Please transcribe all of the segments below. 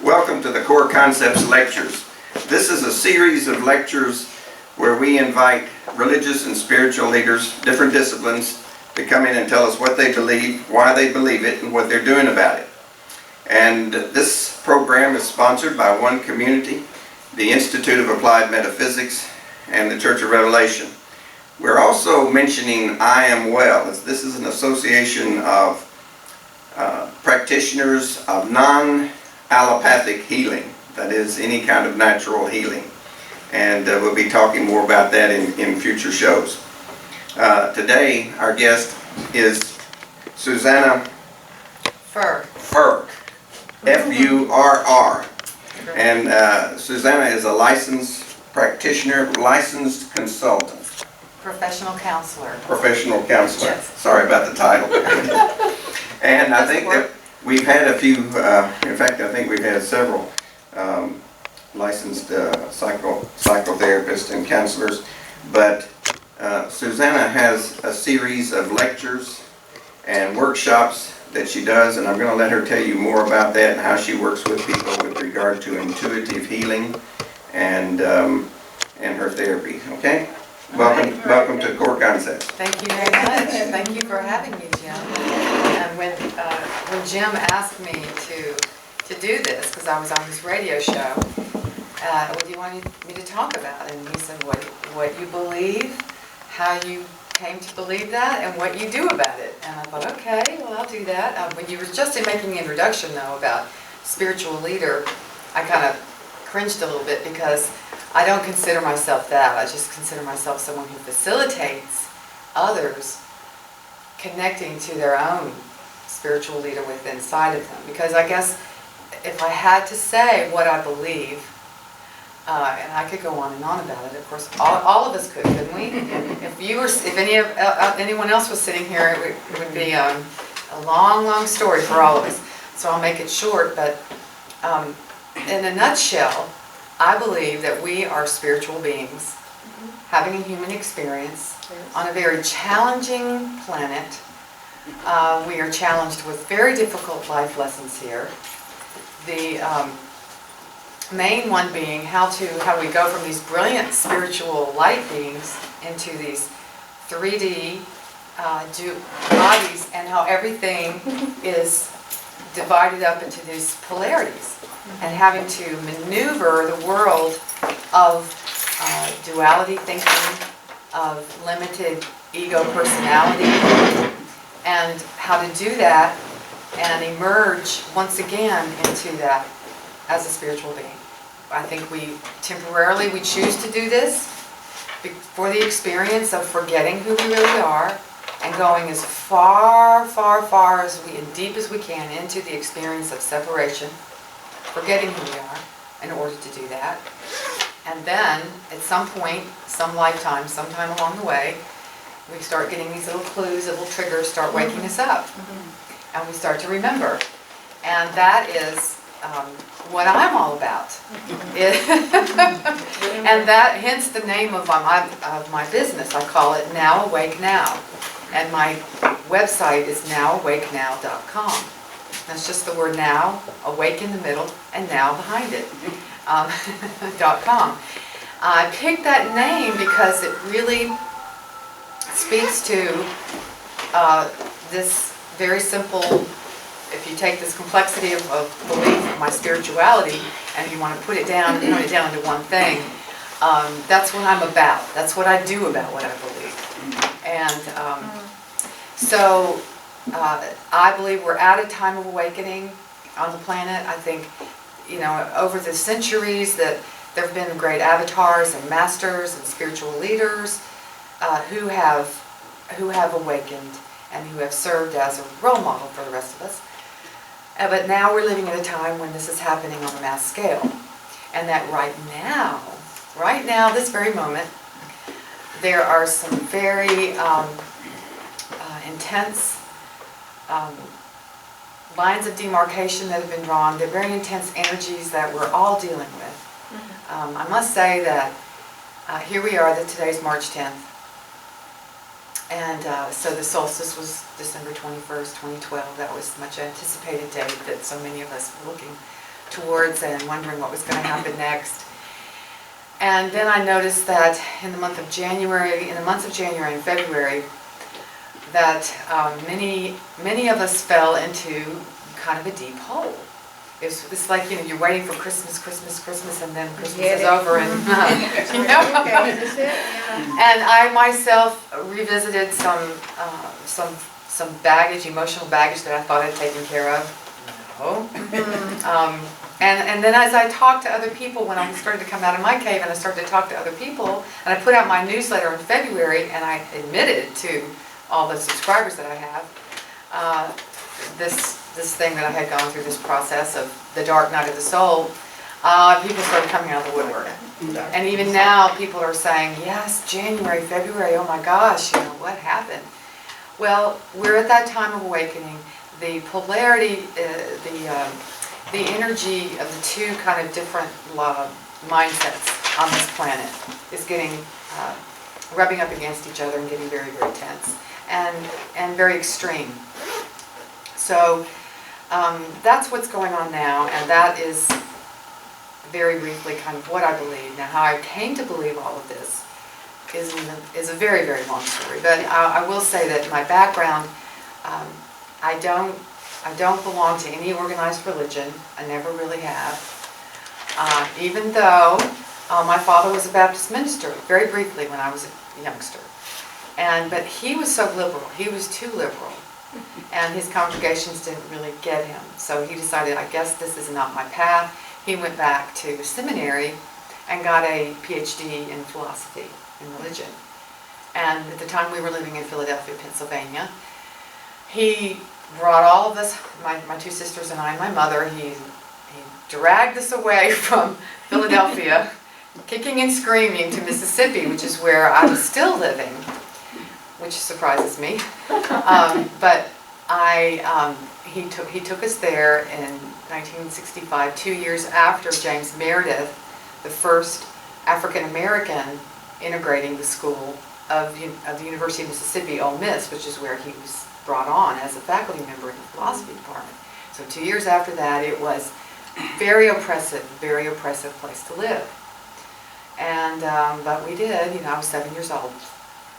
Welcome to the Core Concepts Lectures. This is a series of lectures where we invite religious and spiritual leaders, different disciplines, to come in and tell us what they believe, why they believe it, and what they're doing about it. And this program is sponsored by one community, the Institute of Applied Metaphysics and the Church of Revelation. We're also mentioning IAM-WELL, as this is an association of practitioners of non-allopathic healing, that is, any kind of natural healing. And we'll be talking more about that in future shows. Today, our guest is Susannah Furr. F-U-R-R. And Susannah is a licensed practitioner, licensed consultant. Professional counselor. Professional counselor. Yes. Sorry about the title. And I think that we've had a few, in fact, I think we've had several licensed psychotherapists and counselors. But Susannah has a series of lectures and workshops that she does, and I'm going to let her tell you more about that and how she works with people with regard to intuitive healing and her therapy. Okay? Welcome to Core Concepts. Thank you very much. Thank you for having me, Jim. And when Jim asked me to do this, because I was on his radio show, what do you want me to talk about? And he said, what you believe, how you came to believe that, and what you do about it. And I thought, okay, well, I'll do that. When you were just making the introduction, though, about spiritual leader, I kind of cringed a little bit because I don't consider myself that. I just consider myself someone who facilitates others connecting to their own spiritual leader within inside of them. Because I guess if I had to say what I believe, and I could go on and on about it, of course, all of us could, couldn't we? If anyone else was sitting here, it would be a long story for all of us. So I'll make it short, but in a nutshell, I believe that we are spiritual beings having a human experience on a very challenging planet. We are challenged with very difficult life lessons here. The main one being how we go from these brilliant spiritual light beings into these 3D bodies, and how everything is divided up into these polarities, and having to maneuver the world of duality thinking, of limited ego personality, and how to do that and emerge once again into that as a spiritual being. I think we choose to do this for the experience of forgetting who we really are and going as far as and deep as we can into the experience of separation, forgetting who we are in order to do that. And then, at some point, some lifetime, sometime along the way, we start getting these little clues, little triggers start waking us up. And we start to remember. And that is what I'm all about. And that, hence the name of my business. I call it Now Awake Now. And my website is nowawakenow.com. That's just the word now, awake in the middle, and now behind it, .com. I picked that name because it really speaks to this very simple, if you take this complexity of belief of my spirituality, and you want to put it down into one thing, that's what I'm about. That's what I do about what I believe. And so I believe we're at a time of awakening on the planet. I think, over the centuries that there have been great avatars and masters and spiritual leaders who have awakened and who have served as a role model for the rest of us. But now we're living at a time when this is happening on a mass scale. And that right now, this very moment, there are some very intense lines of demarcation that have been drawn. They're very intense energies that we're all dealing with. I must say that here we are, that today's March 10th. And so the solstice was December 21st, 2012. That was the much anticipated date that so many of us were looking towards and wondering what was going to happen next. And then I noticed that in the months of January and February, that many of us fell into kind of a deep hole. It's like, you know, you're waiting for Christmas, and then Christmas is over, and you know. And I myself revisited some baggage, emotional baggage that I thought I'd taken care of. No. And then as I talked to other people, when I started to come out of my cave and I started to talk to other people, and I put out my newsletter in February, and I admitted to all the subscribers that I have, this thing that I had gone through, this process of the dark night of the soul, people started coming out of the woodwork. And even now, people are saying, yes, January, February, oh my gosh, you know, what happened? Well, we're at that time of awakening. The polarity, the energy of the two kind of different mindsets on this planet is getting, rubbing up against each other and getting very, very tense and very extreme. So that's what's going on now, and that is very briefly kind of what I believe. Now, how I came to believe all of this is a very, very long story, but I will say that my background, I don't belong to any organized religion. I never really have. Even though my father was a Baptist minister, very briefly when I was a youngster. But he was so liberal. He was too liberal. And his congregations didn't really get him. So he decided, I guess this is not my path. He went back to seminary and got a PhD in philosophy and religion. And at the time we were living in Philadelphia, Pennsylvania, he brought all of us, my two sisters and I, and my mother, he dragged us away from Philadelphia, kicking and screaming, to Mississippi, which is where I was still living, which surprises me. But he took us there in 1965, 2 years after James Meredith, the first African-American integrating the school of the University of Mississippi, Ole Miss, which is where he was brought on as a faculty member in the philosophy department. So 2 years after that, it was very oppressive place to live. And, but we did, you know, I was 7 years old.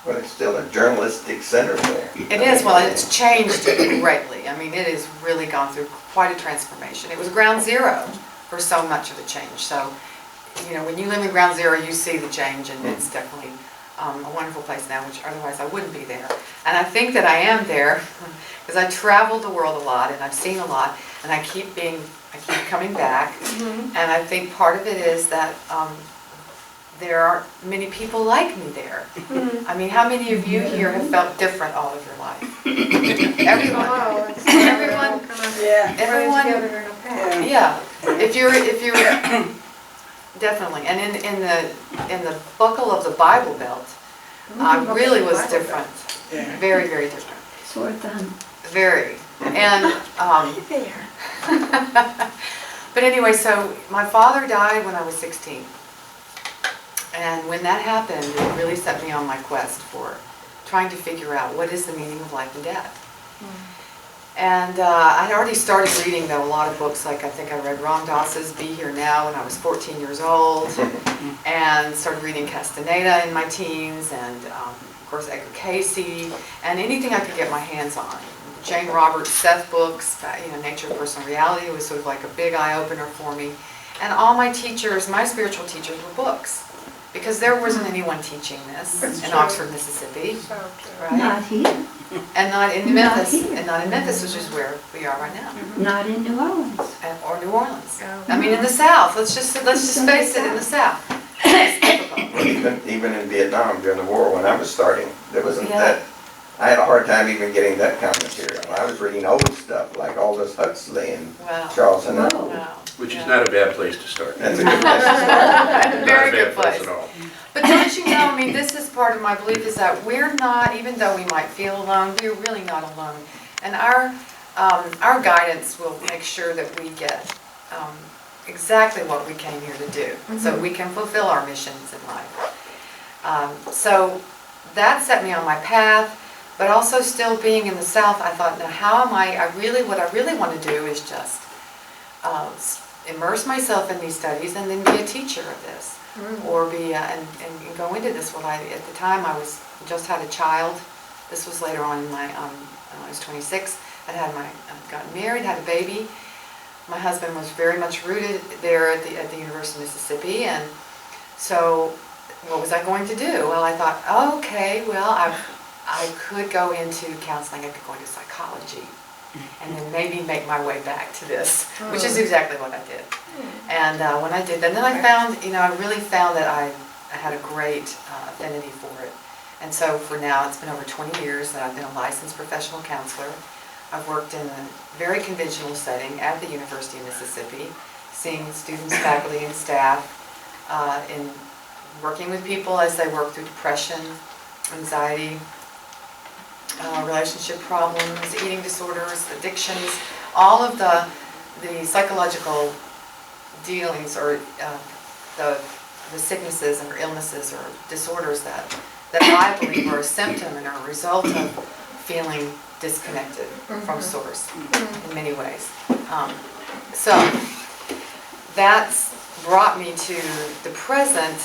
Well, it's still a journalistic center there. It is, well, it's changed greatly. I mean, it has really gone through quite a transformation. It was ground zero for so much of the change. So, you know, when you live in ground zero, you see the change, and it's definitely a wonderful place now, which otherwise I wouldn't be there. And I think that I am there because I traveled the world a lot, and I've seen a lot, and I keep coming back. And I think part of it is that there aren't many people like me there. I mean, how many of you here have felt different all of your life? Everyone. Yeah. If you're definitely. And in the buckle of the Bible Belt, I really was different. Very, very different. Sore thumb. Very. And but anyway, so my father died when I was 16. And when that happened, it really set me on my quest for trying to figure out what is the meaning of life and death. And I'd already started reading, though, a lot of books. Like I think I read Ram Dass's Be Here Now when I was 14 years old, and started reading Castaneda in my teens, and of course Edgar Casey, and anything I could get my hands on. Jane Roberts' Seth books, you know, Nature of Personal Reality was sort of like a big eye-opener for me. And all my teachers, my spiritual teachers, were books. Because there wasn't anyone teaching this in Oxford, Mississippi, right? Not here. And not in Memphis, Not here. and not in Memphis, which is where we are right now, Not in New Orleans. or New Orleans. I mean, in the South. Let's just face it, in the South. It's difficult. Well, even in Vietnam during the war, when I was starting, there wasn't Yeah. that. I had a hard time even getting that kind of material. I was reading old stuff like Aldous Huxley and Wow. Charles Hunnam. Whoa. Wow. Which is Yeah. not a bad place to start. That's a good place to start. Very Not a good bad place place. at all. But don't you know, I mean, this is part of my belief, is that we're not, even though we might feel alone, we're really not alone. And our guidance will make sure that we get exactly what we came here to do, so we can fulfill our missions in life. So that set me on my path, but also still being in the South, I thought, now how am what I really want to do is just immerse myself in these studies and then be a teacher of this, or be and go into this. Well, at the time I was just had a child. This was later on in my when I was 26. I'd gotten married, had a baby. My husband was very much rooted there at the University of Mississippi, and so what was I going to do? Well, I thought, oh, okay, well, I could go into counseling. I could go into psychology, and then maybe make my way back to this, which is exactly what I did. And when I did that, then I found, I really found that I had a great affinity for it. And so for now, it's been over 20 years that I've been a licensed professional counselor. I've worked in a very conventional setting at the University of Mississippi, seeing students, faculty, and staff, in working with people as they work through depression, anxiety, relationship problems, eating disorders, addictions, all of the psychological dealings or the sicknesses or illnesses or disorders that I believe are a symptom and are a result of feeling disconnected from source in many ways. So that's brought me to the present.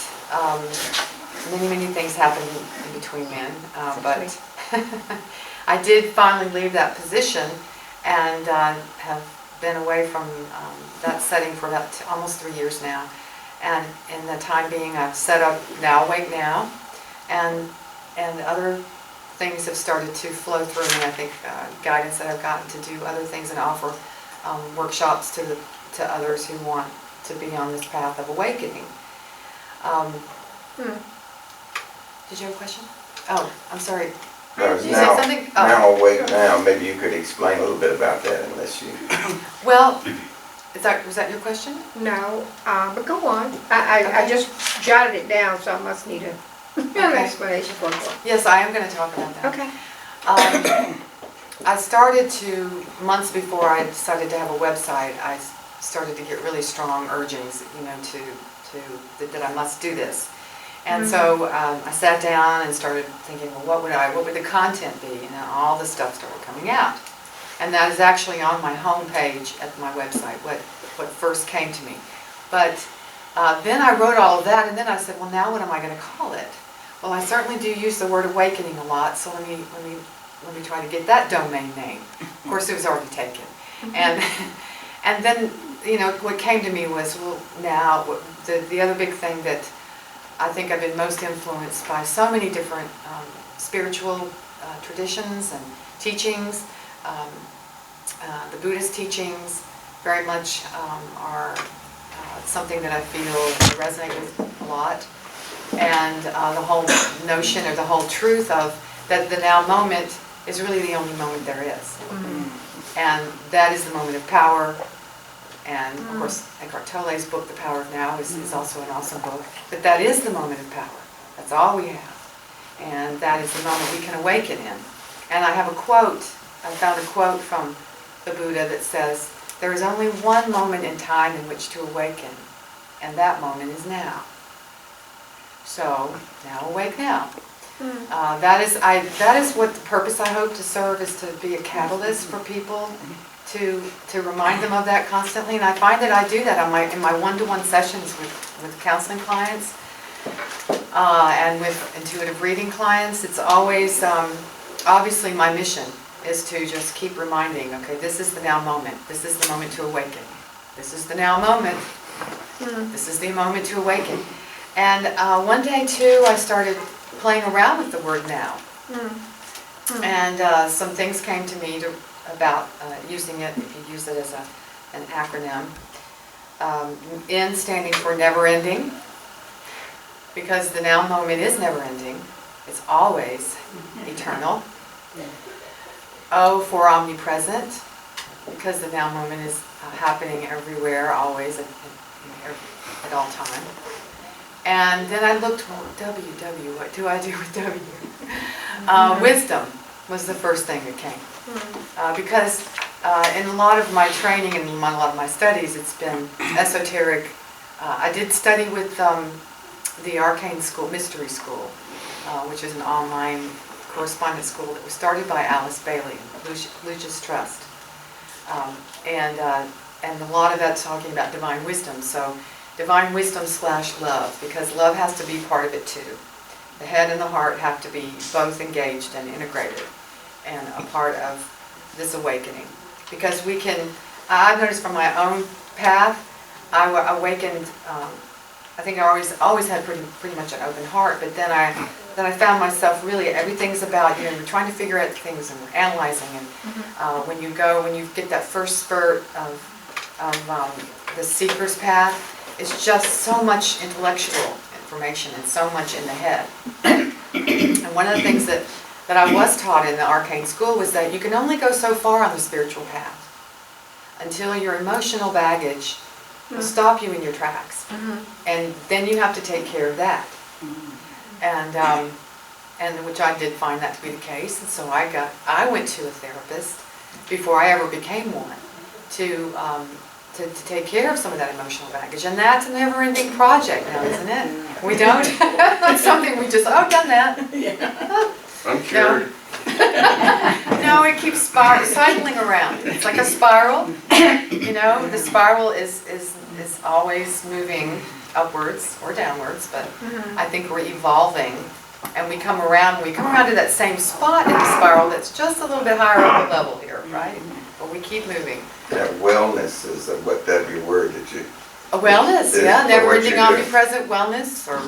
Many things happened in between then, but I did finally leave that position and have been away from that setting for about almost 3 years now. And in the time being, I've set up Now Awake Now, and other things have started to flow through me. I think guidance that I've gotten to do other things and offer workshops to others who want to be on this path of awakening. Did you have a question? Oh, I'm sorry. No, Did you say something? Oh. Now Awake Now, maybe you could explain a little bit about that unless you... Well, was that your question? No, but go on. I just jotted it down, so I must need an explanation for it. Yes, I am going to talk about that. Okay. I started to, months before I decided to have a website, I started to get really strong urgings, that I must do this. And so I sat down and started thinking, well, what would the content be? All the stuff started coming out. And that is actually on my home page at my website, what first came to me. But then I wrote all of that, and then I said, well, now what am I going to call it? Well, I certainly do use the word awakening a lot, so let me try to get that domain name. Of course, it was already taken. And then, what came to me was, well, now, the other big thing that I think I've been most influenced by so many different spiritual traditions and teachings. The Buddhist teachings very much are something that I feel resonate with a lot. And the whole notion or the whole truth of that the now moment is really the only moment there is. And that is the moment of power. And of course, Eckhart Tolle's book, The Power of Now, is also an awesome book. But that is the moment of power. That's all we have. And that is the moment we can awaken in. And I have a quote, I found a quote from the Buddha that says, there is only one moment in time in which to awaken, and that moment is now. So, now awake now. That is what the purpose I hope to serve, is to be a catalyst for people, to remind them of that constantly. And I find that I do that in my one-to-one sessions with counseling clients and with intuitive reading clients. It's always, obviously my mission is to just keep reminding, okay, this is the now moment. This is the moment to awaken. This is the now moment. This is the moment to awaken. And one day, too, I started playing around with the word now. And some things came to me about using it, if you use it as an acronym. N standing for never ending, because the now moment is never ending. It's always eternal. O for omnipresent, because the now moment is happening everywhere, always, at all time. And then I looked, well, W, what do I do with W? Wisdom was the first thing that came. Because in a lot of my training and a lot of my studies, it's been esoteric. I did study with the Arcane School, Mystery School, which is an online correspondence school that was started by Alice Bailey, Lucius Trust. And and a lot of that's talking about divine wisdom. So divine wisdom / love, because love has to be part of it too. The head and the heart have to be both engaged and integrated and a part of this awakening. Because we can, I've noticed from my own path, I awakened, I think I always had pretty much an open heart, but then I found myself really, everything's about, you're trying to figure out things and analyzing, and when you get that first spurt of the seeker's path, it's just so much intellectual information and so much in the head. And one of the things that I was taught in the arcane school was that you can only go so far on the spiritual path until your emotional baggage will stop you in your tracks. And then you have to take care of that. And which I did find that to be the case. And so I went to a therapist before I ever became one to take care of some of that emotional baggage. And that's a never-ending project now, isn't it? We don't, it's something we just, done that. I'm cured. No, it keeps cycling around. It's like a spiral. The spiral is always moving upwards or downwards, but I think we're evolving, and we come around to that same spot in the spiral that's just a little bit higher up the level here, right? But we keep moving. That wellness is what W word that you... A wellness, yeah, what never-ending you do. omnipresent wellness, or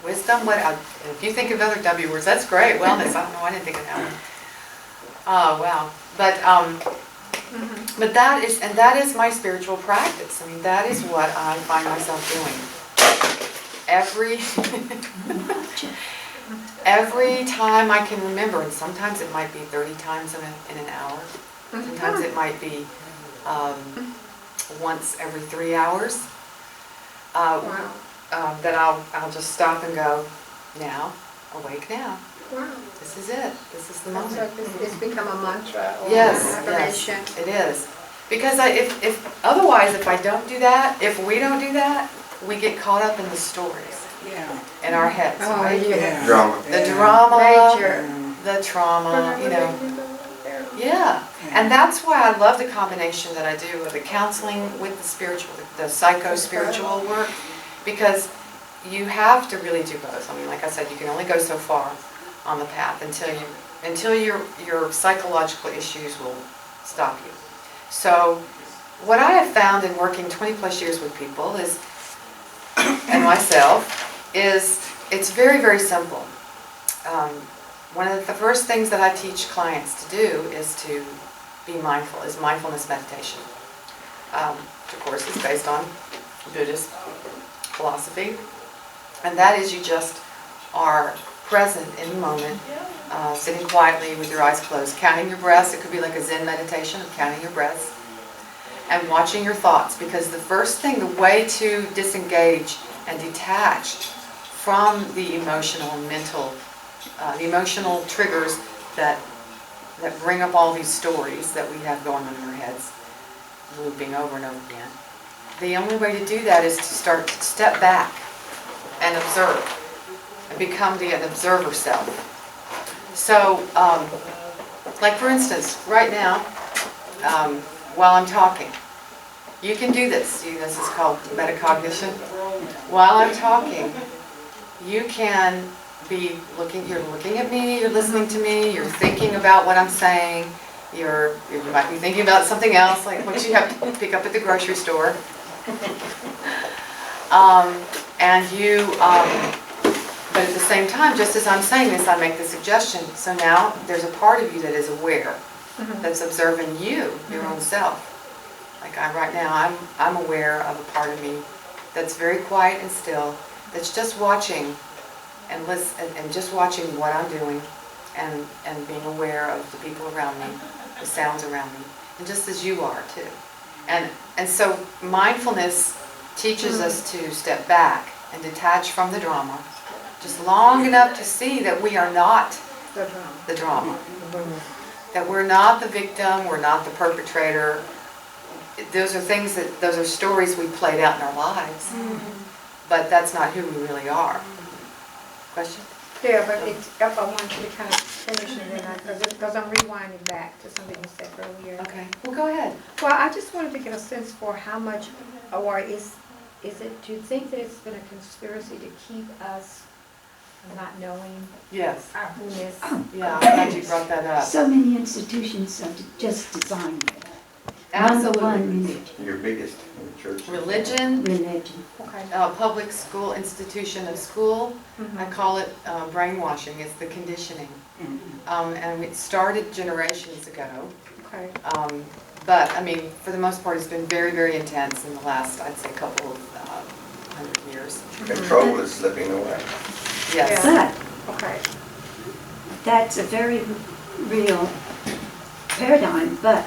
wisdom. If you think of other W words, that's great. Wellness, I don't know, I didn't think of that one. Oh, wow. But that is my spiritual practice. I mean, that is what I find myself doing. Every time I can remember, and sometimes it might be 30 times in an hour. Sometimes it might be once every 3 hours. That I'll just stop and go, now, awake now. Wow. This is it. This is the moment. So it's become a mantra or Yes, an affirmation. yes, it is. Because otherwise, if I don't do that, if we don't do that, we get caught up in the stories in our heads, right? Yeah. Drama. The drama, Major. the trauma, Yeah, and that's why I love the combination that I do of the counseling with the spiritual, the psycho-spiritual work, because you have to really do both. I mean, like I said, you can only go so far on the path until your psychological issues will stop you. So what I have found in working 20 plus years with people is, and myself, is it's very, very simple. One of the first things that I teach clients to do is to be mindful, is mindfulness meditation. Which of course is based on Buddhist philosophy. And that is, you just are present in the moment, sitting quietly with your eyes closed, counting your breaths. It could be like a Zen meditation of counting your breaths, and watching your thoughts. Because the first thing, the way to disengage and detach from the emotional and mental, the emotional triggers that bring up all these stories that we have going on in our heads, looping over and over again. The only way to do that is to start to step back and observe, and become an observer self. So, like for instance, right now, while I'm talking, you can do this. See, this is called metacognition. While I'm talking, you can be you're looking at me, you're listening to me, you're thinking about what I'm saying, you might be thinking about something else, like what you have to pick up at the grocery store. But at the same time, just as I'm saying this, I make the suggestion, so now there's a part of you that is aware, that's observing you, your own self. Like right now, I'm aware of a part of me that's very quiet and still, that's just watching and listen, and just watching what I'm doing, and being aware of the people around me, the sounds around me, and just as you are too. And so mindfulness teaches us to step back and detach from the drama, just long enough to see that we are not the drama. That we're not the victim, we're not the perpetrator. Those are stories we played out in our lives. But that's not who we really are. Question? Yeah, but it's, I want you to kind of finish and then because I'm rewinding back to something you said earlier. Okay, well, go ahead. Well, I just wanted to get a sense for how much, or is it, do you think that it's been a conspiracy to keep us not knowing Yes. our who-ness? Yeah, I'm glad you brought that up. So many institutions are just designed for that. Number Absolutely. one, religion. Your biggest church. Religion, Religion. Okay. public school, institution of school, I call it brainwashing, it's the conditioning. And it started generations ago. Okay. But, I mean, for the most part, it's been very, very intense in the last, I'd say, couple of 100 years. Control is slipping away. Yes. But Okay. that's a very real paradigm, but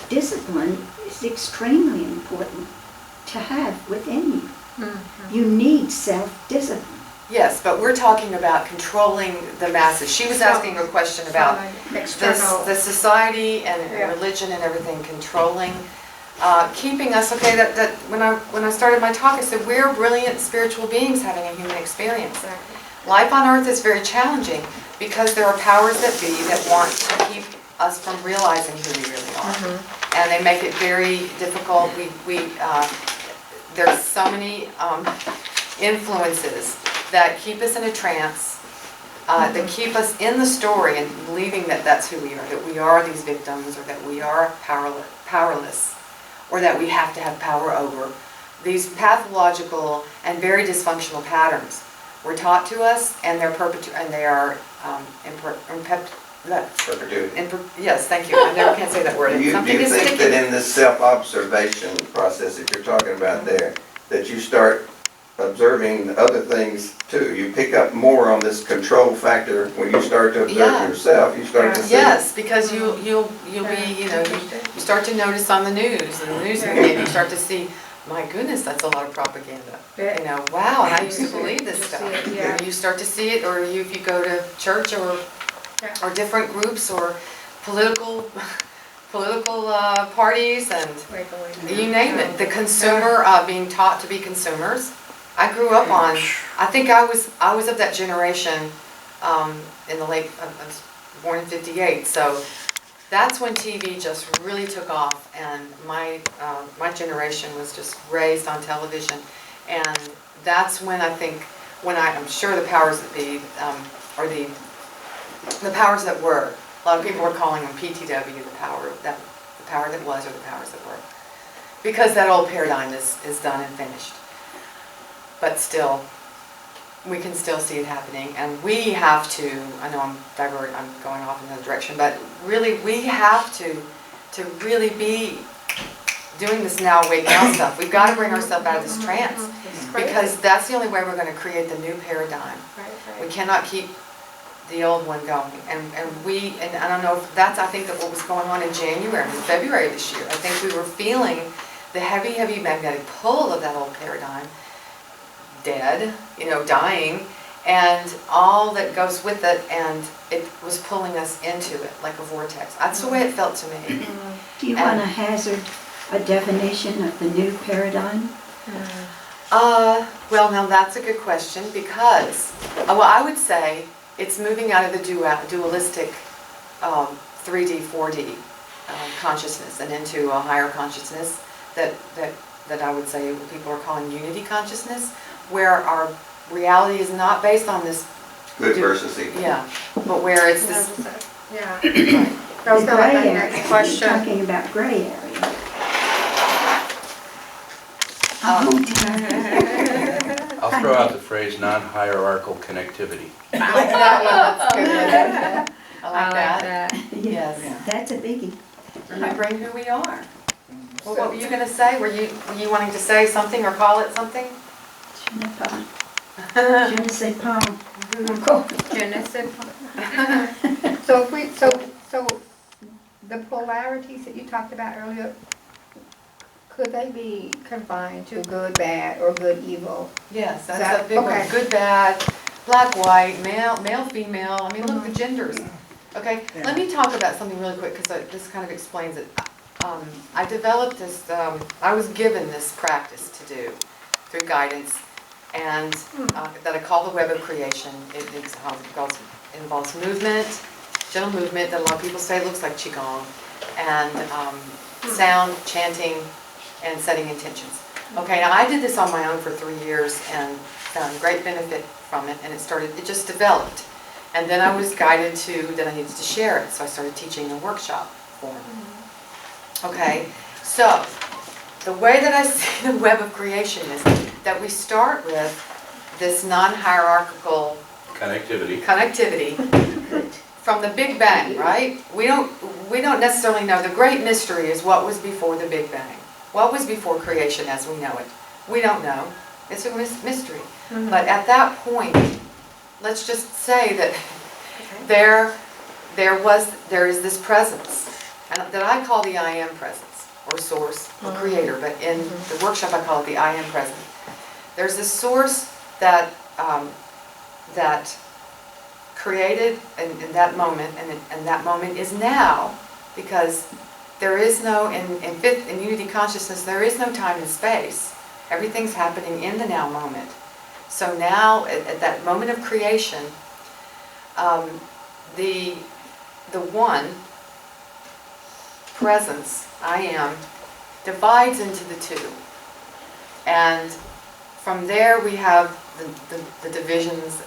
discipline is extremely important to have within you. You need self-discipline. Yes, but we're talking about controlling the masses. She was asking a question about External. the society and Yeah. religion and everything controlling, keeping us, okay, that when I started my talk, I said, we're brilliant spiritual beings having a human experience. Life on earth is very challenging because there are powers that be that want to keep us from realizing who we really are. And they make it very difficult. There's so many influences that keep us in a trance, that keep us in the story and believing that that's who we are, that we are these victims, or that we are powerless, or that we have to have power over. These pathological and very dysfunctional patterns were taught to us, and they're Perpetuity. yes, thank you. I never can say that word. Do you Something is think sticking. that in this self-observation process that you're talking about there, that you start observing other things too? You pick up more on this control factor when you start to observe Yeah. yourself. You start to see. Yes, because you'll be, you start to notice on the news, and the news media, you start to see, my goodness, that's a lot of propaganda. Yeah. You know, wow, and I used to believe this stuff. it, yeah. You start to see it, or if you go to church or different groups or political parties, and you name it. The consumer, being taught to be consumers. I grew up on, I think I was of that generation in the late, I was born in '58, so that's when TV just really took off, and my generation was just raised on television, and that's when I think, I'm sure the powers that be, or the powers that were, a lot of people were calling them PTW, the power that was, or the powers that were, because that old paradigm is done and finished. But still, we can still see it happening, and we have to, I know I'm going off in another direction, but really we have to really be doing this now, wait now stuff. We've got to bring ourselves out of this trance, because that's the only way we're going to create the new paradigm. We cannot keep the old one going, and I don't know if that's, I think that what was going on in January and February of this year, I think we were feeling the heavy magnetic pull of that old paradigm, dead, dying, and all that goes with it, and it was pulling us into it like a vortex. That's the way it felt to me. Do you want to hazard a definition of the new paradigm? Well, now that's a good question, because, I would say it's moving out of the dualistic 3D, 4D consciousness and into a higher consciousness that I would say people are calling unity consciousness, where our reality is not based on this Good versus evil. yeah, but where it's this Yeah. right. That was The kind of gray my area. next question. You're talking about gray area. I'll throw out the phrase non-hierarchical connectivity. I like that one. That's good. I like that. Yes. That's a biggie. Remembering who we are. Well, what were you going to say? Were you wanting to say something or call it something? Je ne sais pas. So the polarities that you talked about earlier, could they be confined to good, bad, or good, evil? Yes, that's That- a big one. okay. Good, bad, black, white, male, female. I mean, look, the genders. Okay, let me talk about something really quick, because this kind of explains it. I developed this, I was given this practice to do through guidance, and that I call the web of creation. It involves movement, gentle movement that a lot of people say looks like Qigong, and sound, chanting, and setting intentions. Okay, now I did this on my own for 3 years and found great benefit from it, and it just developed. And then I was guided to that I needed to share it, so I started teaching a workshop form. Okay, so the way that I see the web of creation is that we start with this non-hierarchical Connectivity. from the Big Bang, right? We don't necessarily know. The great mystery is what was before the Big Bang. What was before creation as we know it? We don't know. It's a mystery. But at that point, let's just say that there is this presence, and that I call the I am presence, or source, or creator, but in the workshop I call it the I am presence. There's this source that created in that moment, and that moment is now, because there is no, in unity consciousness, there is no time and space. Everything's happening in the now moment. So now, at that moment of creation, the one presence, I am, divides into the two. And from there we have the divisions,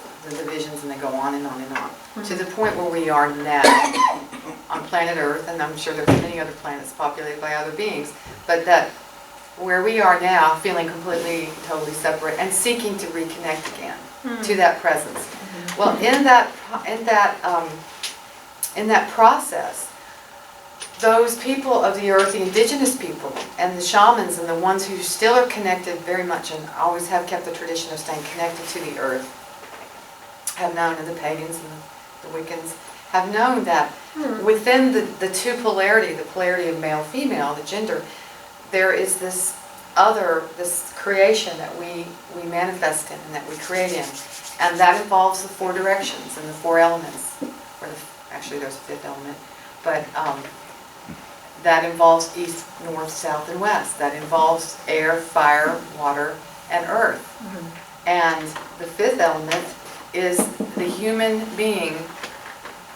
and they go on and on and on, to the point where we are now on planet Earth, and I'm sure there's many other planets populated by other beings, but that where we are now, feeling completely, totally separate, and seeking to reconnect again to that presence. Well, in that process, those people of the earth, the indigenous people, and the shamans, and the ones who still are connected very much, and always have kept the tradition of staying connected to the earth, have known, and the pagans and the Wiccans, have known that within the two polarity, the polarity of male-female, the gender, there is this creation that we manifest in and that we create in. And that involves the four directions and the four elements. Actually, there's a fifth element. But that involves east, north, south, and west. That involves air, fire, water, and earth. And the fifth element is the human being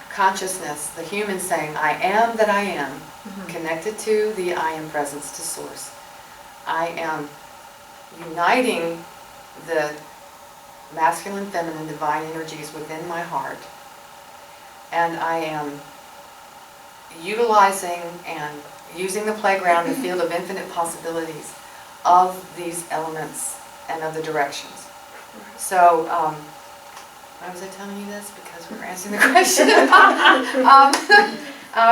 consciousness, the human saying, I am that I am, connected to the I am presence, to source. I am uniting the masculine, feminine, divine energies within my heart. And I am utilizing and using the playground, the field of infinite possibilities of these elements and of the directions. So, why was I telling you this? Because we were answering the question.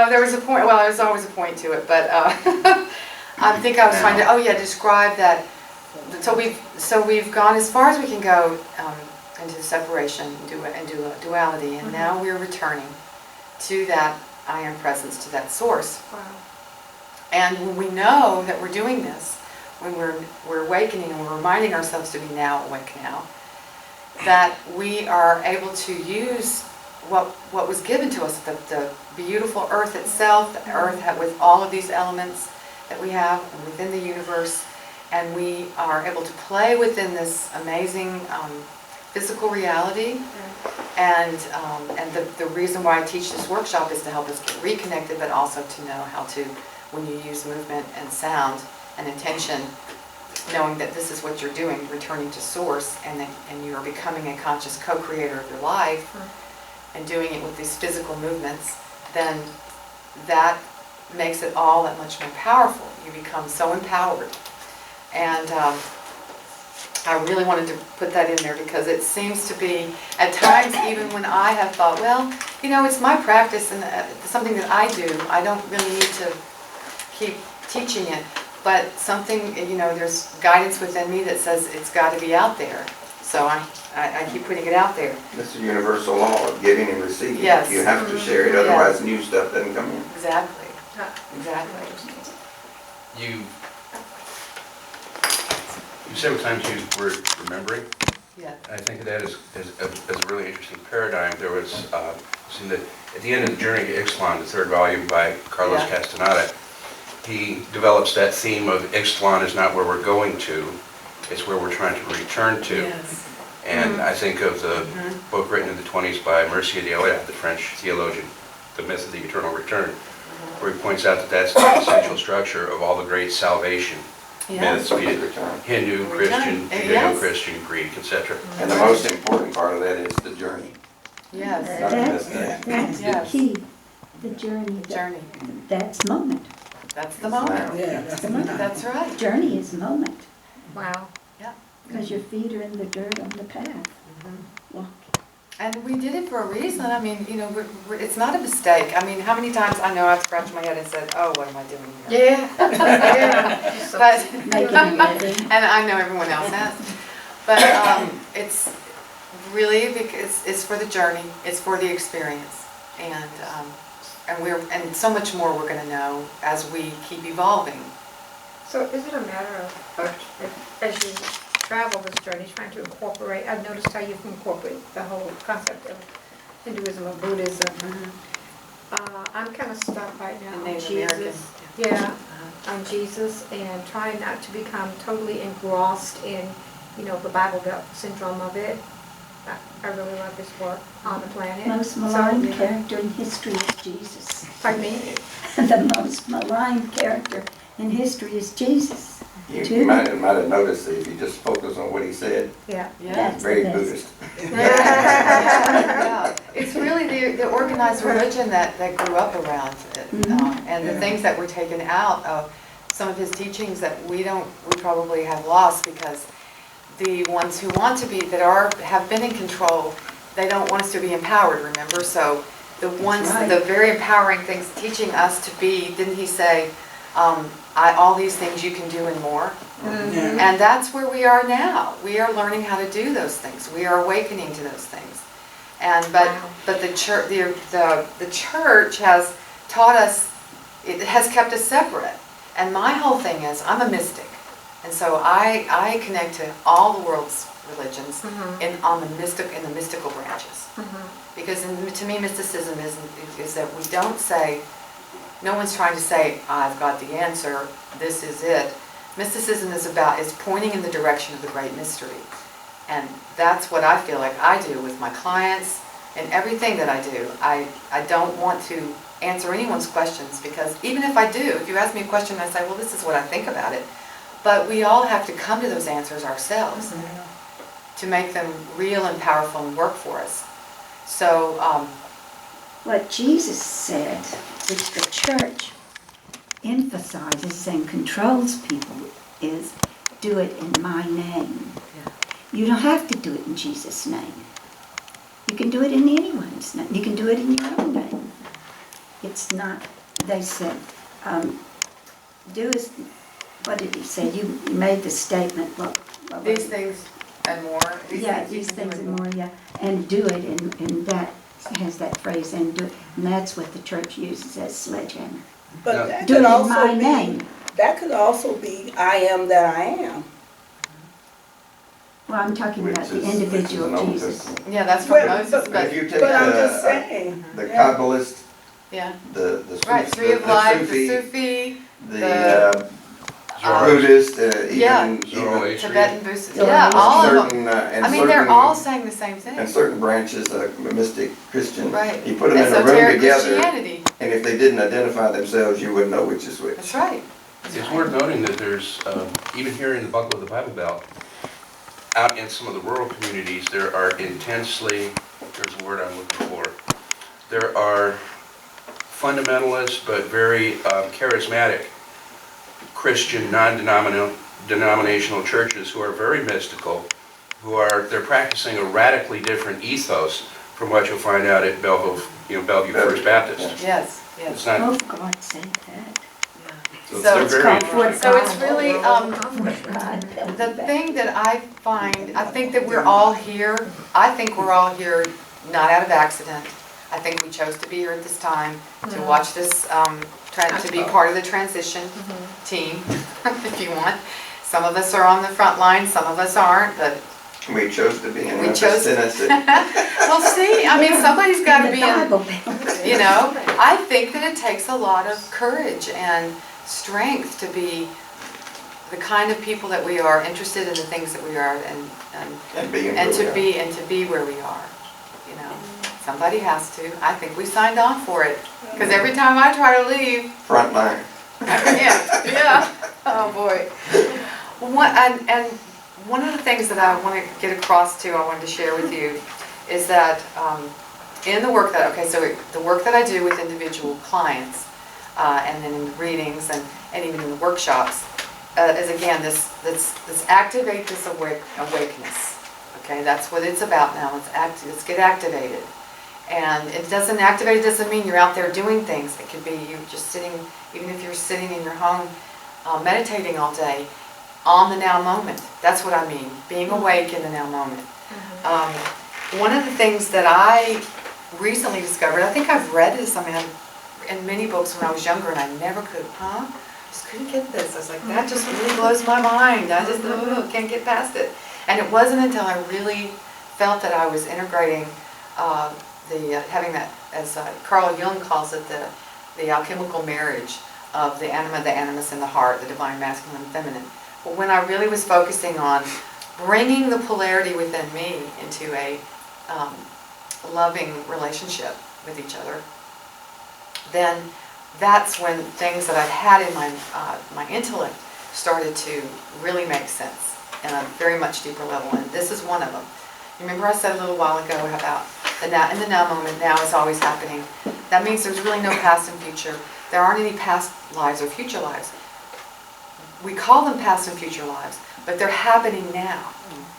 There was a point, well, there's always a point to it, but I think I was trying to, describe that. So we've gone as far as we can go into separation and duality, and now we're returning to that I am presence, to that source. Wow. And when we know that we're doing this, when we're awakening and we're reminding ourselves to be now awake now, that we are able to use what was given to us, the beautiful earth itself, the earth with all of these elements that we have within the universe, and we are able to play within this amazing physical reality. And the reason why I teach this workshop is to help us get reconnected, but also to know how to, when you use movement and sound and intention, knowing that this is what you're doing, returning to source, and you are becoming a conscious co-creator of your life, and doing it with these physical movements, then that makes it all that much more powerful. You become so empowered. And I really wanted to put that in there because it seems to be, at times, even when I have thought, well, it's my practice and something that I do, I don't really need to keep teaching it. But something, there's guidance within me that says it's got to be out there. So I keep putting it out there. It's a universal law of giving and receiving. Yes. You have to share it, otherwise new stuff doesn't come in. Exactly. Exactly. You several times used the word remembering. Yeah. I think of that as a really interesting paradigm. There was, at the end of the Journey to Ixtlan, the third volume by Carlos Castaneda, he develops that theme of Ixtlan is not where we're going to. It's where we're trying to return to. Yes. And I think of the book written in the 20s by Mercier d'Eliot, the French theologian, The Myth of the Eternal Return, where he points out that that's the essential structure of all the great salvation Yes. myths, be it Hindu, Christian, Return. Judeo-Christian, Greek, etc. And the most important part of that is the journey. Yes, Not the That's, destination. that's the Yes. key, the journey. the journey. That's moment. That's the moment. Yeah, That's the moment. That's right. Journey is moment, Wow. because your feet are in the dirt on the path. Walk. And we did it for a reason. I mean, you know, it's not a mistake. I mean, how many times I know I've scratched my head and said, oh, what am I doing here? Yeah. But, Making a living. and I know everyone else has. But it's really because it's for the journey, it's for the experience. And so much more we're gonna know as we keep evolving. So is it a matter of, as you travel this journey, trying to incorporate, I've noticed how you've incorporated the whole concept of Hinduism or Buddhism. I'm kind of stuck right now And on Native American. Jesus. Yeah, on Jesus, and trying not to become totally engrossed in, you know, the Bible Belt syndrome of it. I really love this work on the planet. Most maligned character in history is Jesus. Pardon me? The most maligned character in history is Jesus. You might have noticed that if you just focus on what he said, Yeah. Yeah. That's very the best. Buddhist. Yeah. It's really the organized religion that grew up around it. And the things that were taken out of some of his teachings that we probably have lost because the ones who want to be, have been in control, they don't want us to be empowered, remember? So the ones, right. the very empowering things teaching us to be, didn't he say, all these things you can do and more? Yeah. And that's where we are now. We are learning how to do those things. We are awakening to those things. And but the church, the church has taught us, it has kept us separate. And my whole thing is, I'm a mystic. And so I connect to all the world's religions in the mystical branches. Because to me, mysticism is that we don't say, no one's trying to say, I've got the answer, this is it. Mysticism is pointing in the direction of the great mystery. And that's what I feel like I do with my clients and everything that I do. I don't want to answer anyone's questions because even if I do, if you ask me a question, I say, well, this is what I think about it. But we all have to come to those answers ourselves to make them real and powerful and work for us. So, What Jesus said, which the church emphasizes and controls people, is do it in my name. You don't have to do it in Jesus' name. You can do it in anyone's name. You can do it in your own name. It's not, they said, do as, what did he say? You made the statement, what was these it? things and more. Yeah, these things and more, yeah. And do it, and that has that phrase, and do it. And that's what the church uses as sledgehammer. But that Do it could in also my be, name. that could also be I am that I am. Well, I'm talking about the Which is individual an Old Jesus. Testament. Yeah, that's from Well, Moses, but But if but, you take But I'm just saying. the yeah. Kabbalist, yeah. the Right, Sufi, Tree of Life, the Sufi, Sufi, the Zoroaster- Buddhist, yeah. even Zoroastrian. Tibetan Buddhist, So yeah, all of them. certain, I mean, they're all saying the same thing. and certain branches of mystic Christian. Right. You put them in a room Esoteric together, Christianity, and if they didn't identify themselves, you wouldn't know which is which. that's right. It's worth noting that there's, even here in the Buckle of the Bible Belt, out in some of the rural communities, there are intensely, there's a word I'm looking for, there are fundamentalist but very charismatic Christian non-denominational churches who are very mystical, they're practicing a radically different ethos from what you'll find out at Bellevue First Baptist. Yes, It's yes. not, Oh, God save that. so So they're it's very called interesting. So it's really, God, the thing that I find, I think that we're all here, I think we're all here not out of accident. I think we chose to be here at this time to watch this, to be part of the transition team, if you want. Some of us are on the front line, some of us aren't, but We chose to be in We Memphis, chose- Tennessee. well, see, I mean, somebody's got to the be in. Bible Belt. You know, I think that it takes a lot of courage and strength to be the kind of people that we are, interested in the things that we are, And being and where we are. to be where we are. You know, somebody has to. I think we signed on for it, because every time I try to leave, Front line. yeah. Oh boy. And one of the things that I want to get across to, I wanted to share with you, is that in the work that, okay, so the work that I do with individual clients, and then in the readings and even in the workshops, is again this activate this awakeness. Okay, that's what it's about now. Let's get activated. And it doesn't mean you're out there doing things. It could be you just sitting, even if you're sitting in your home meditating all day, on the now moment. That's what I mean, being awake in the now moment. One of the things that I recently discovered, I think I've read this, I mean, in many books when I was younger, and I never could, just couldn't get this. I was like, that just really blows my mind. I just can't get past it. And it wasn't until I really felt that I was integrating having that, as Carl Jung calls it, the alchemical marriage of the anima, the animus, and the heart, the divine masculine and feminine. But when I really was focusing on bringing the polarity within me into a loving relationship with each other, then that's when things that I've had in my intellect started to really make sense on a very much deeper level, and this is one of them. Remember I said a little while ago about in the now moment, now is always happening. That means there's really no past and future. There aren't any past lives or future lives. We call them past and future lives, but they're happening now.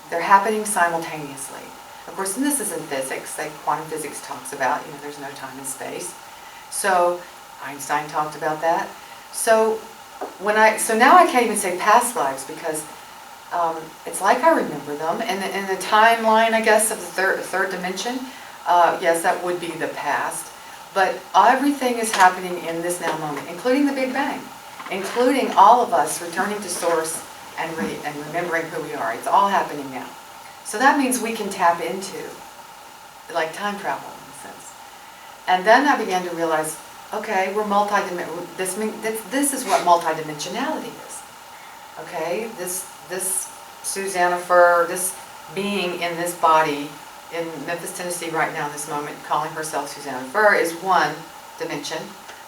They're happening simultaneously. Of course, and this is in physics, like quantum physics talks about, there's no time and space. So Einstein talked about that. So now I can't even say past lives, because it's like I remember them. And in the timeline, I guess, of the third dimension, yes, that would be the past. But everything is happening in this now moment, including the Big Bang, including all of us returning to Source and remembering who we are. It's all happening now. So that means we can tap into, like, time travel in a sense. And then I began to realize, okay, we're multidimensional. This is what multidimensionality is. Okay, this Susannah Furr, this being in this body in Memphis, Tennessee right now in this moment, calling herself Susannah Furr, is one dimension.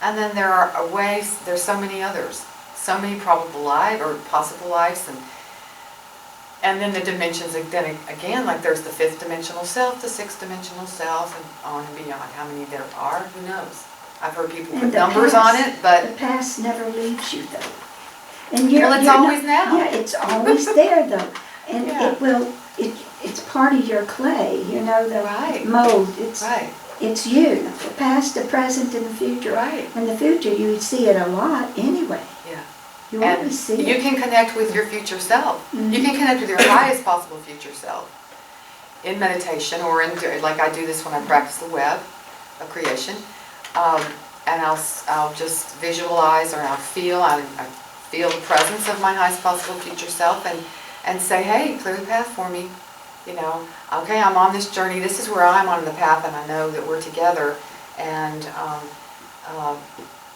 And then there are ways, there's so many others, so many probable lives or possible lives, and then the dimensions, then again, like there's the fifth dimensional self, the sixth dimensional self, and on and beyond. How many there are, who knows? I've heard people put numbers on it, but the past never leaves you, though. And well, it's always now. Yeah, it's always there, though, and Yeah. it's part of your clay. The Right. mold. Right. It's you, the past, the present, and the future. Right. In the future, you see it a lot anyway. Yeah. You And always see you it. can connect with your future self. Mhm. You can connect with your highest possible future self in meditation, or like I do this when I practice the web of creation. And I'll just visualize, or I feel the presence of my highest possible future self, and say, hey, clear the path for me. Okay, I'm on this journey. This is where I'm on the path, and I know that we're together. And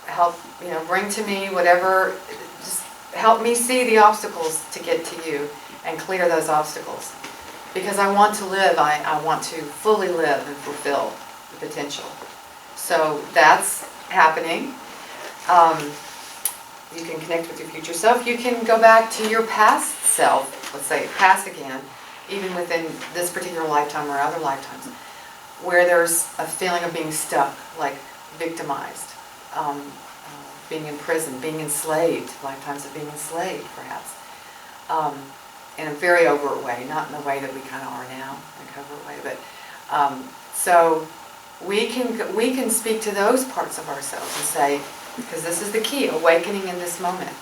help, bring to me whatever. Just help me see the obstacles to get to you, and clear those obstacles. Because I want to live. I want to fully live and fulfill the potential. So that's happening. You can connect with your future self. You can go back to your past self, let's say past again, even within this particular lifetime or other lifetimes, where there's a feeling of being stuck, like victimized, being imprisoned, being enslaved, lifetimes of being enslaved perhaps, in a very overt way, not in the way that we kind of are now, in a covert way, but so we can speak to those parts of ourselves and say, because this is the key, awakening in this moment.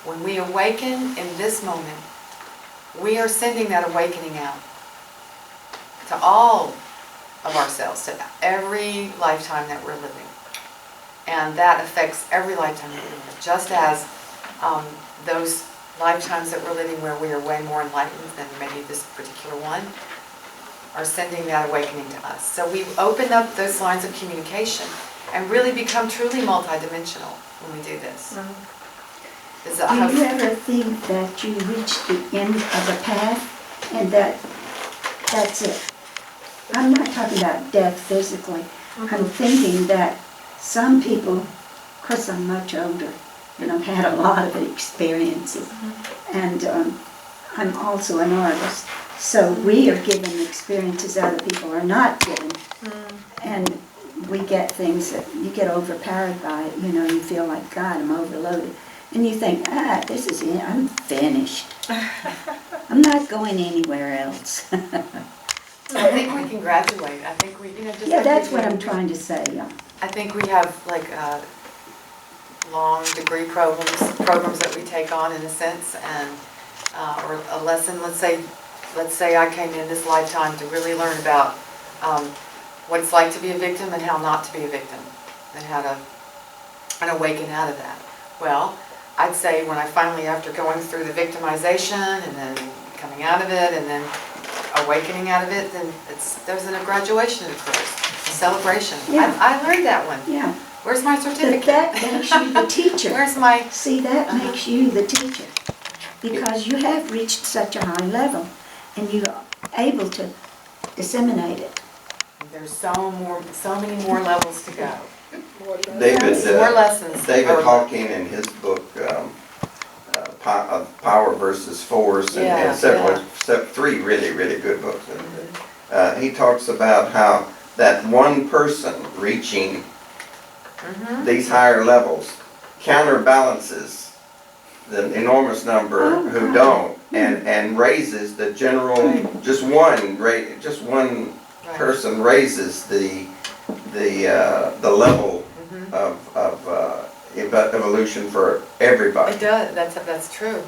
When we awaken in this moment, we are sending that awakening out to all of ourselves, to every lifetime that we're living. And that affects every lifetime that we're living, just as those lifetimes that we're living where we are way more enlightened than maybe this particular one, are sending that awakening to us. So we've opened up those lines of communication and really become truly multidimensional when we do this. Is Do that how? you ever think that you reach the end of a path and that's it? I'm not talking about death physically. I'm thinking that some people, because I'm much older and I've had a lot of experiences, and I'm also an artist, so we are given experiences other people are not given. And we get things that you get overpowered by it, you know, you feel like, God, I'm overloaded. And you think, this is it, I'm finished. I'm not going anywhere else. I think we can graduate. I think we, just. Yeah, like that's we what do. I'm trying to say, yeah. I think we have like long degree programs that we take on in a sense, and or a lesson. Let's say I came in this lifetime to really learn about what it's like to be a victim and how not to be a victim, and how to awaken out of that. Well, I'd say when I finally, after going through the victimization and then coming out of it and then awakening out of it, then there's a graduation that occurs, a celebration. Yeah. I learned that one. Yeah, Where's my but certificate? that makes you the teacher. Where's my, See, that makes you the teacher, because you have reached such a high level, and you're able to disseminate it. there's so many more levels to go. David, More lessons. David Hawking in his book, Power versus Force, Yeah, and three really, really good books. He talks about how that one person reaching these higher levels counterbalances the enormous number who don't, and raises the general, just one Right. person raises the level of evolution for everybody. It does, that's true.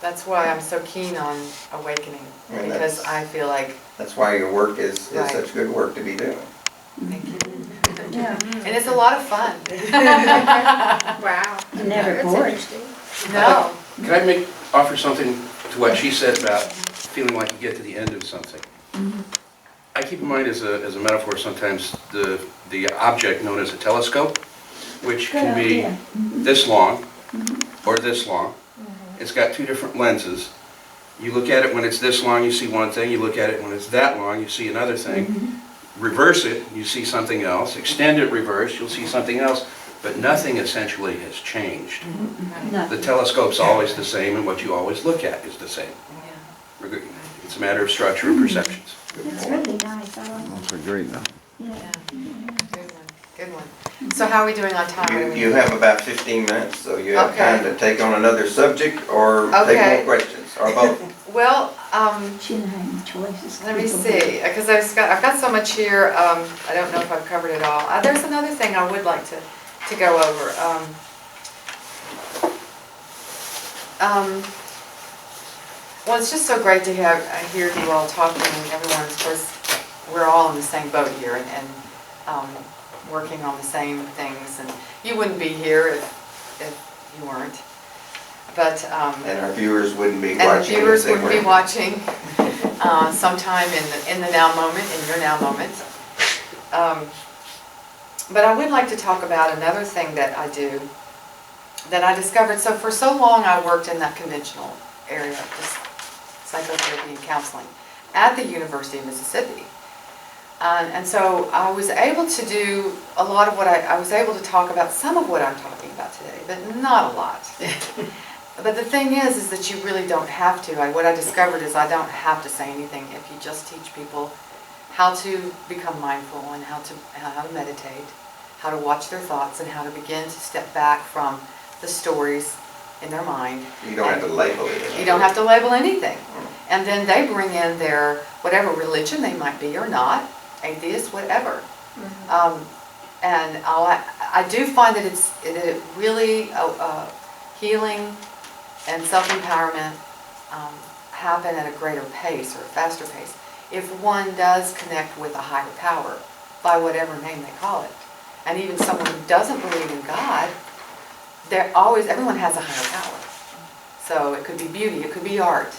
That's why I'm so keen on awakening, And because that's- I feel like, That's why your work is Right. such good work to be doing. thank you. Yeah, And it's a lot of fun. Wow. you're never That's bored. interesting. No. Can I offer something to what she said about feeling like you get to the end of something? I keep in mind as a metaphor sometimes the object known as a telescope, which Good can be idea. this long or this long. It's got two different lenses. You look at it when it's this long, you see one thing. You look at it when it's that long, you see another thing. Reverse it, you see something else. Extend it reverse, you'll see something else. But nothing essentially has changed. The Nothing. telescope's always the same, and what you always look at is the same. Yeah. It's a matter of structure and perceptions. That's really nice, I like That's a great one. yeah. Good one. So how are we doing on time? You have about 15 minutes, so you have Okay. time to take on another subject or take Okay. more questions, or both. Well, She didn't have any choices. let me People see, because I've got so much here, I don't know if I've covered it all. There's another thing I would like to go over. Well, it's just so great to hear you all talking, and everyone, of course, we're all in the same boat here, and working on the same things, and you wouldn't be here if you weren't. But, And our viewers wouldn't be and the watching. if viewers they wouldn't be weren't. watching sometime in the now moment, in your now moment. But I would like to talk about another thing that I do, that I discovered. So for so long I worked in that conventional area, just psychotherapy and counseling, at the University of Mississippi. And so I was able to do a lot of what I was able to talk about some of what I'm talking about today, but not a lot. But the thing is that you really don't have to. What I discovered is I don't have to say anything if you just teach people how to become mindful and how to meditate, how to watch their thoughts, and how to begin to step back from the stories in their mind. You don't have to label it. You don't have to label anything. And then they bring in their, whatever religion they might be or not, atheist, whatever. And I do find that it really healing and self-empowerment happen at a greater pace or a faster pace if one does connect with a higher power, by whatever name they call it. And even someone who doesn't believe in God, everyone has a higher power. So it could be beauty, it could be art,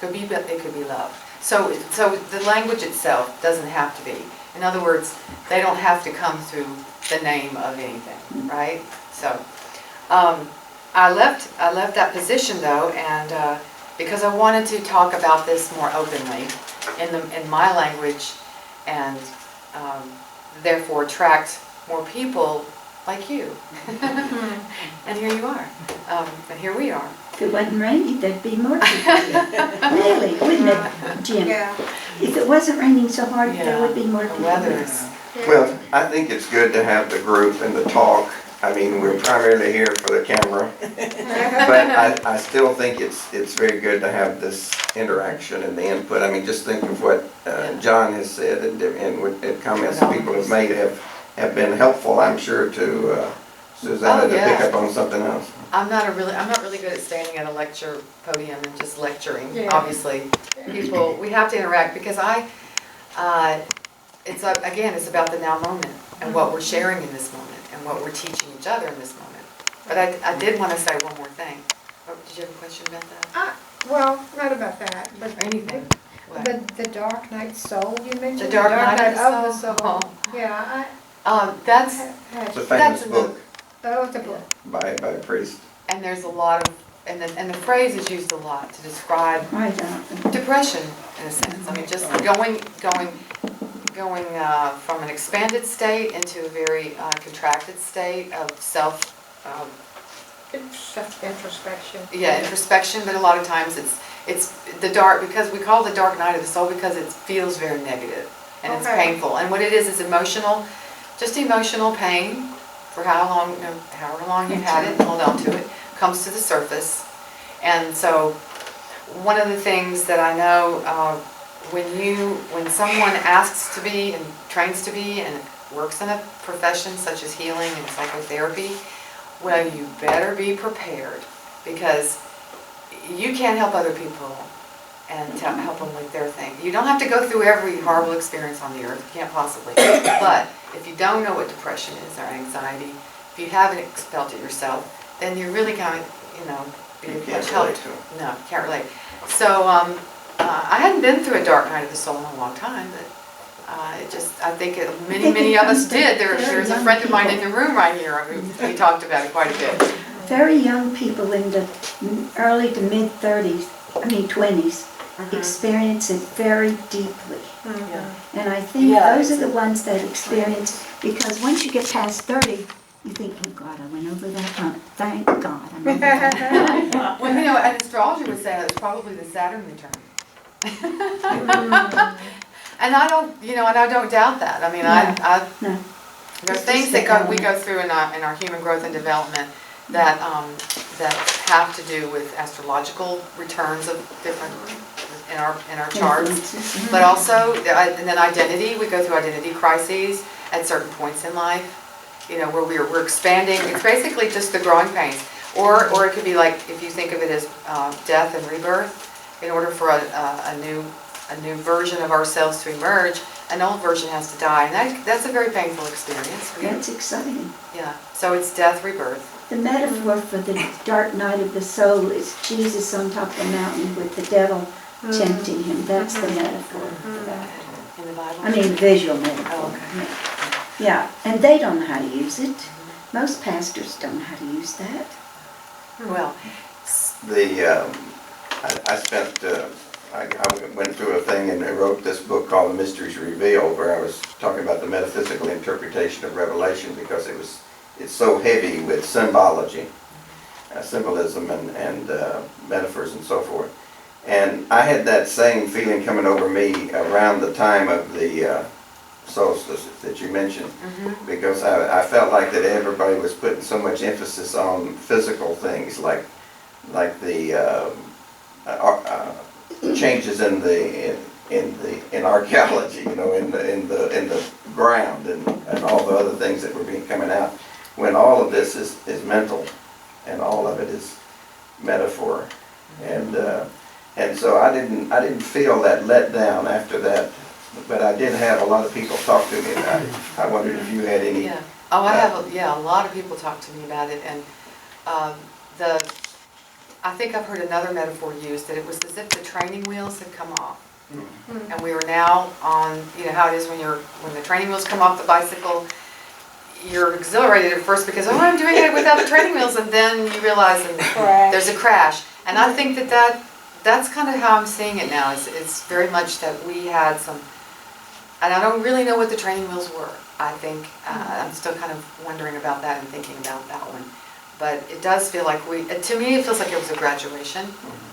it could be love. So the language itself doesn't have to be. In other words, they don't have to come through the name of anything, right? So I left that position though, and because I wanted to talk about this more openly in my language, and therefore attract more people like you. And here you are, and here we are. If it wasn't raining, there'd be more people here. Really, wouldn't it, Jim? Yeah. If it wasn't raining so hard, there Yeah, would be more the people weather here. is. Well, I think it's good to have the group and the talk. I mean, we're primarily here for the camera, but I still think it's very good to have this interaction and the input. I mean, just think of what John has said and what the comments that people have made have been helpful, I'm sure, to Susannah Oh, to yeah. pick up on something else. I'm not really good at standing at a lecture podium and just lecturing. Yeah. Obviously, we have to interact because it's about the now moment and what we're sharing in this moment and what we're teaching each other in this moment. But I did want to say one more thing. Oh, did you have a question about that? Well, not about that, but Or anything? What? the Dark Night Soul you mentioned. The Dark Night of the Soul. Yeah, That's, It's a I famous in the- book that was the book. by a priest. and there's a lot of, and the phrase is used a lot to describe Right, depression, in a sense. I mean, just going from an expanded state into a very contracted state of Introspection. introspection, but a lot of times it's the dark, because we call it the dark night of the soul because it feels very negative and it's Okay. painful. And what it is emotional, just emotional pain for however long you've had it and hold on to it, comes to the surface. And so one of the things that I know, when someone asks to be and trains to be and works in a profession such as healing and psychotherapy, well, you better be prepared, because you can't help other people and help them with their thing. You don't have to go through every horrible experience on the earth, you can't possibly. But if you don't know what depression is or anxiety, if you haven't felt it yourself, then you're really kind of, be You much can't help. relate to it. No, can't relate. So I hadn't been through a dark night of the soul in a long time, but I think many of us did. There's a friend of mine in the room right here who we talked about it quite a bit. very young people in the early to mid-30s, 20s, experience it very deeply. Yeah. And I think Yeah, those are the ones that experience, because once you get past 30, you think, oh God, I went over that hump. Thank God I'm over that. Well, an astrologer would say that it's probably the Saturn return. And I don't doubt that. I mean, No. there are things that we go through in our human growth and development that have to do with astrological returns of different in our charts, Influences. but also and then identity. We go through identity crises at certain points in life, where we're expanding. It's basically just the growing pains, or it could be like, if you think of it as death and rebirth. In order for a new version of ourselves to emerge, an old version has to die, and that's a very painful experience. That's exciting. Yeah, so it's death, rebirth. The metaphor for the dark night of the soul is Jesus on top of the mountain with the devil tempting him. That's the metaphor for that. In the Bible? I mean, visual metaphor. Oh, okay. Yeah, and they don't know how to use it. Most pastors don't know how to use that. Well, I went through a thing and I wrote this book called The Mysteries Revealed, where I was talking about the metaphysical interpretation of Revelation, because it's so heavy with symbology, symbolism and metaphors and so forth. And I had that same feeling coming over me around the time of the solstice that you mentioned, because I felt like that everybody was putting so much emphasis on physical things, like the changes in archaeology, in the ground and all the other things that were coming out, when all of this is mental and all of it is metaphor, and so I didn't feel that let down after that, but I did have a lot of people talk to me about it. I wondered if you had any. yeah. Oh, I have. A lot of people talk to me about it, and I think I've heard another metaphor used, that it was as if the training wheels had come off. And we were now on, how it is when the training wheels come off the bicycle, you're exhilarated at first because, oh, I'm doing it without the training wheels, and then you realize and Crash. there's a crash. And I think that's kind of how I'm seeing it now. It's very much that we had some, and I don't really know what the training wheels were. I think I'm still kind of wondering about that and thinking about that one. But it does feel like to me, it feels like it was a graduation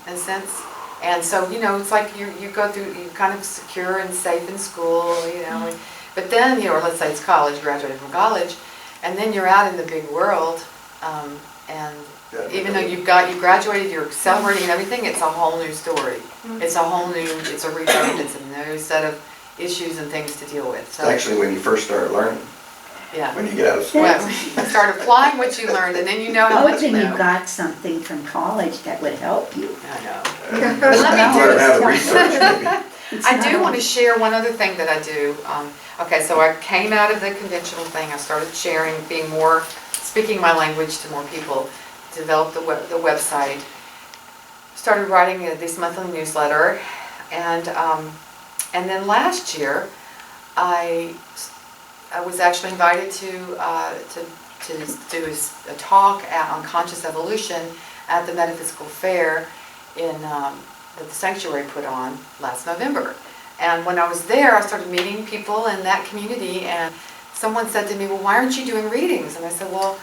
in a sense. And so, you know, it's like you go through, you're kind of secure and safe in school, you know. But then, you know, or let's say it's college, graduated from college, and then you're out in the big world, and even though you graduated, you're celebrating and everything, it's a whole new story. It's a reboot, it's a new set of issues and things to deal with. It's So, actually when you first start learning, yeah. when you get out of school. Well, you start applying what you learned, and then you know how much you Hoping you know. got something from college that would help you. I know. But let me learn how to research maybe. It's I not do want only- to share one other thing that I do. Okay, so I came out of the conventional thing. I started sharing, speaking my language to more people, developed the website, started writing this monthly newsletter, and then last year I was actually invited to do a talk on conscious evolution at the Metaphysical Fair that the Sanctuary put on last November. And when I was there, I started meeting people in that community, and someone said to me, well, why aren't you doing readings? And I said, well,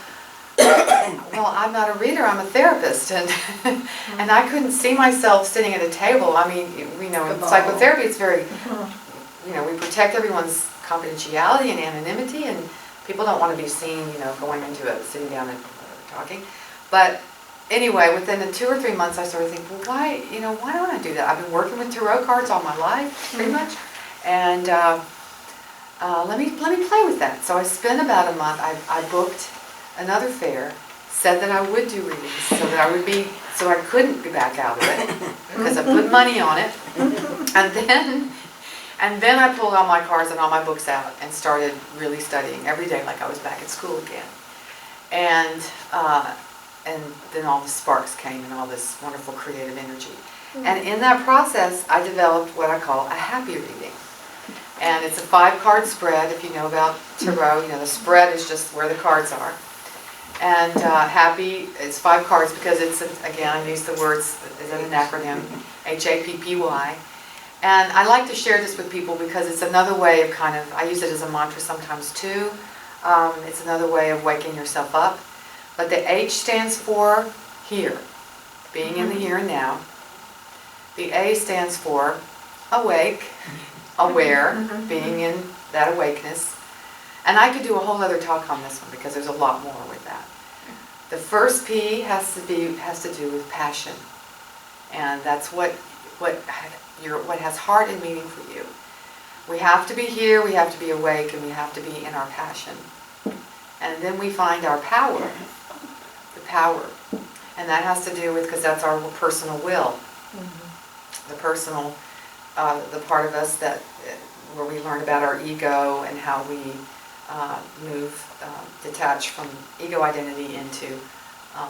I'm not a reader, I'm a therapist. And and I couldn't see myself sitting at a table. I mean, you know, in psychotherapy, it's very, you know, we protect everyone's confidentiality and anonymity, and people don't want to be seen, you know, going into it, sitting down and talking. But anyway, within the 2 or 3 months, I started thinking, well, why don't I do that? I've been working with tarot cards all my life, pretty much, and let me play with that. So I spent about a month. I booked another fair, said that I would do readings, so I couldn't back out of it because I put money on it, and then I pulled all my cards and all my books out and started really studying every day like I was back at school again, and then all the sparks came and all this wonderful creative energy. And in that process, I developed what I call a happy reading. And it's a 5-card spread. If you know about tarot, you know the spread is just where the cards are. And happy is 5 cards because it's, again, I use the words as an acronym, HAPPY. And I like to share this with people because it's another way of I use it as a mantra sometimes too. It's another way of waking yourself up. But the H stands for here, being in the here and now. The A stands for awake, aware, being in that awakeness. And I could do a whole other talk on this one because there's a lot more with that. The first P has to do with passion. And that's what has heart and meaning for you. We have to be here, we have to be awake, and we have to be in our passion. And then we find our power. Power, and that has to do with, because that's our personal will, the personal, the part of us that where we learn about our ego and how we detach from ego identity into a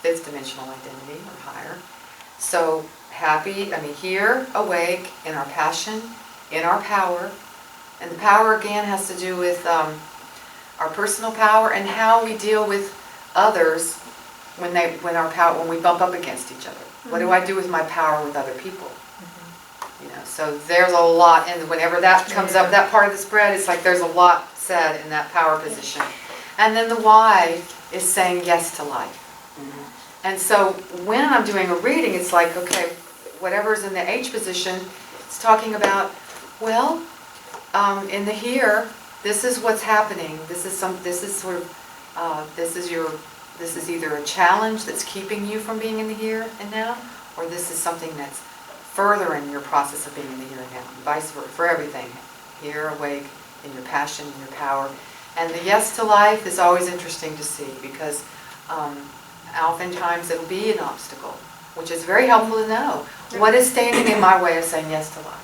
5th dimensional identity or higher. So happy, here, awake, in our passion, in our power, and the power again has to do with our personal power and how we deal with others when we bump up against each other. What do I do with my power with other people? You know, so there's a lot, and whenever that comes up, that part of the spread, it's like there's a lot said in that power position. And then the Y is saying yes to life. And so when I'm doing a reading, it's like, okay, whatever's in the H position, it's talking about, well, in the here, this is what's happening. This is either a challenge that's keeping you from being in the here and now, or this is something that's furthering your process of being in the here and now, and vice versa, for everything. Here, awake, in your passion, in your power. And the yes to life is always interesting to see because oftentimes it'll be an obstacle, which is very helpful to know. What is standing in my way of saying yes to life?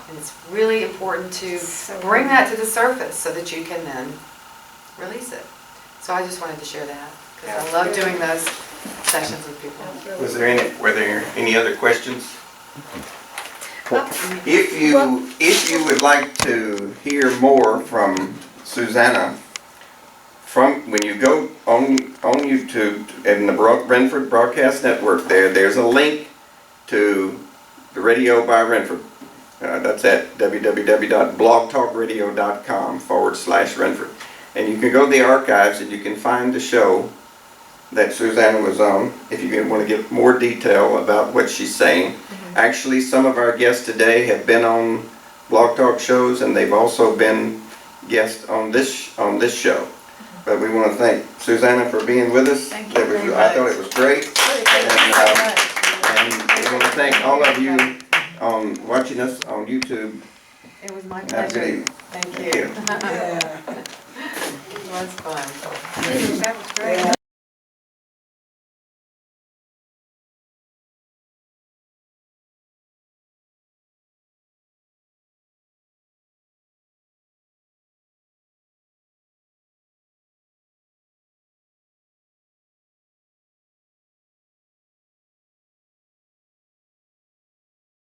And it's really important to bring that to the surface so that you can then release it. So I just wanted to share that because I love doing those sessions with people. Were there any other questions? If you would like to hear more from Susannah, when you go on YouTube in the Renford Broadcast Network, there's a link to the radio by Renford. That's at www.blogtalkradio.com/Renford. And you can go to the archives and you can find the show that Susannah was on, if you want to get more detail about what she's saying. Actually, some of our guests today have been on Blog Talk shows, and they've also been guests on this show. But we want to thank Susannah for being with us. Thank you very I thought much. it was great. And we want to thank all of you on watching us on YouTube. It was my Have a good pleasure. evening. Thank Thank you. you. It was fun. That was great.